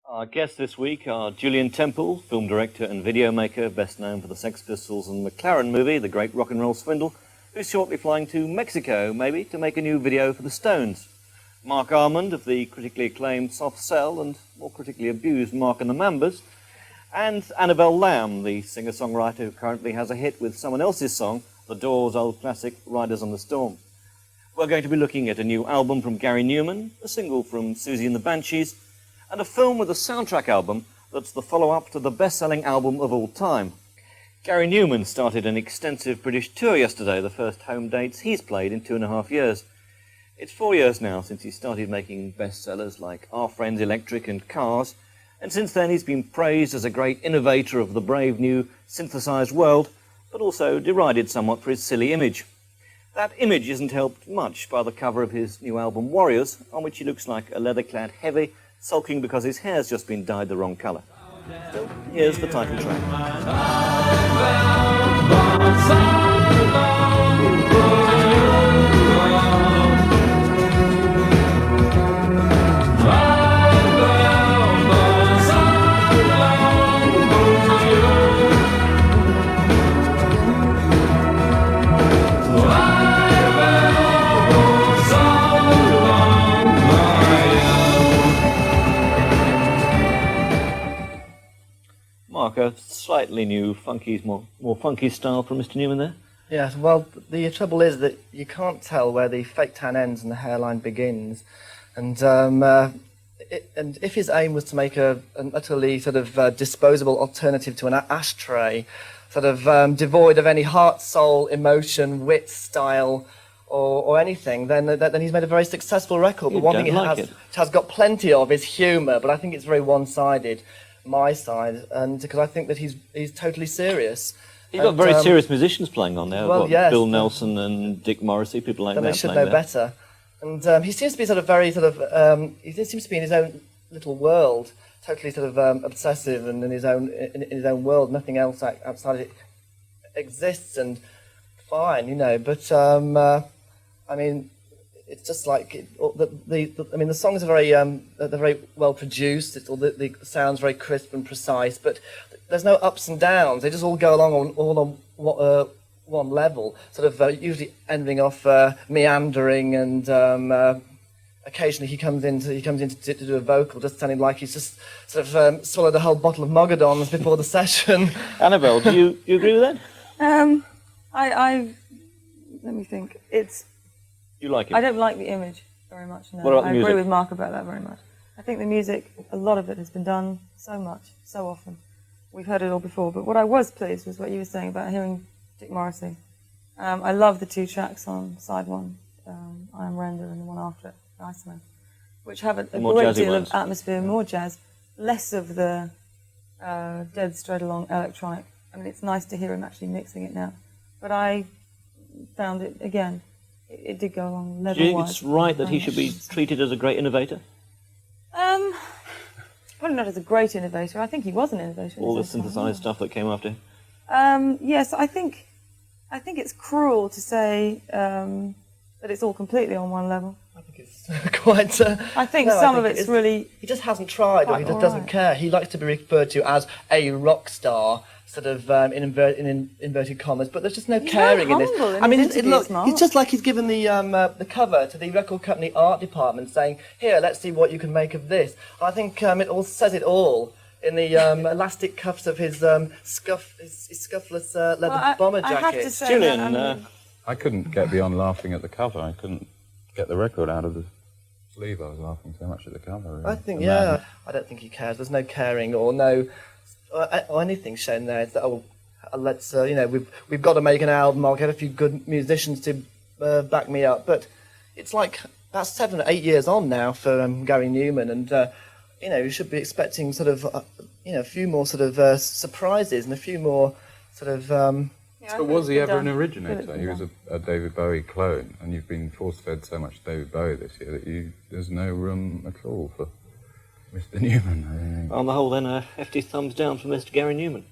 Our guests this week are Julian Temple, film director and video maker, best known for the Sex Pistols and McLaren movie, The Great Rock and Roll Swindle, who's shortly flying to Mexico, maybe, to make a new video for the Stones. Mark Armand of the critically acclaimed Soft Cell and more critically abused Mark and the Mambas, and Annabelle Lamb, the singer-songwriter who currently has a hit with someone else's song, The Doors' old classic, Riders on the Storm. We're going to be looking at a new album from Gary Newman, a single from Susie and the Banshees, and a film with a soundtrack album that's the follow-up to the best-selling album of all time. Gary Newman started an extensive British tour yesterday, the first home dates he's played in 2.5 years. It's 4 years now since he started making bestsellers like Our Friends Electric and Cars, and since then he's been praised as a great innovator of the brave new synthesized world, but also derided somewhat for his silly image. That image isn't helped much by the cover of his new album Warriors, on which he looks like a leather-clad heavy, sulking because his hair's just been dyed the wrong colour. Still, here's the title track. Mark, a slightly new, more funky style from Mr. Newman there? Yes, well, the trouble is that you can't tell where the fake tan ends and the hairline begins. And if his aim was to make an utterly sort of disposable alternative to an ashtray, sort of devoid of any heart, soul, emotion, wit, style, or anything, then he's made a very successful record. But one thing it has got plenty of is humour, but I think it's very one-sided. My side, and because I think that he's totally serious. You've got very serious musicians playing on there. Well, yes, Bill Nelson and Dick Morrissey, people like that. They should know better. And he seems to be he seems to be in his own little world, totally sort of obsessive and in his own world. Nothing else outside it exists, and fine, you know. But I mean, it's just like the songs are they're very well produced. The sounds very crisp and precise, but there's no ups and downs. They just all go along on one level, sort of usually ending off meandering, and occasionally he comes in to do a vocal, just sounding like he's just sort of swallowed a whole bottle of Mogadons before the session. Annabelle, do you agree with that? Let me think. You like it? I don't like the image very much, no. What about the music? I agree with Mark about that very much. I think the music, a lot of it has been done so much, so often. We've heard it all before, but what I was pleased was what you were saying about hearing Dick Morrissey. I love the two tracks on side one, I Am Render, and the one after it, Iceman, which have a great deal of atmosphere, more jazz, less of the dead straight along electronic. I mean, it's nice to hear him actually mixing it now. But I found it, again, it did go along level-wise. Do you think it's right that he should be treated as a great innovator? Probably not as a great innovator. I think he was an innovator. All the synthesized stuff that came after him? Yes, I think it's cruel to say that it's all completely on one level. I think it's quite... I think some of it's really... He just hasn't tried, or he just doesn't care. He likes to be referred to as a rock star, sort of in inverted commas, but there's just no caring in this. I mean, it's just like he's given the cover to the record company art department, saying, "Here, let's see what you can make of this." I think it all says it all in the elastic cuffs of his scuffless leather bomber jacket. I have to say Julian, I couldn't get beyond laughing at the cover. I couldn't get the record out of the sleeve. I was laughing so much at the cover. Really. I think, I don't think he cares. There's no caring or no... or anything shown there. It's that, let's, we've got to make an album. I'll get a few good musicians to back me up. But it's like that's 7 or 8 years on now for Gary Newman, and you should be expecting sort of a few more sort of surprises and a few more sort of. But was he ever an originator? He was a David Bowie clone, and you've been force-fed so much David Bowie this year that there's no room at all for Mr. Newman. On the whole, then, a hefty thumbs down for Mr. Gary Newman.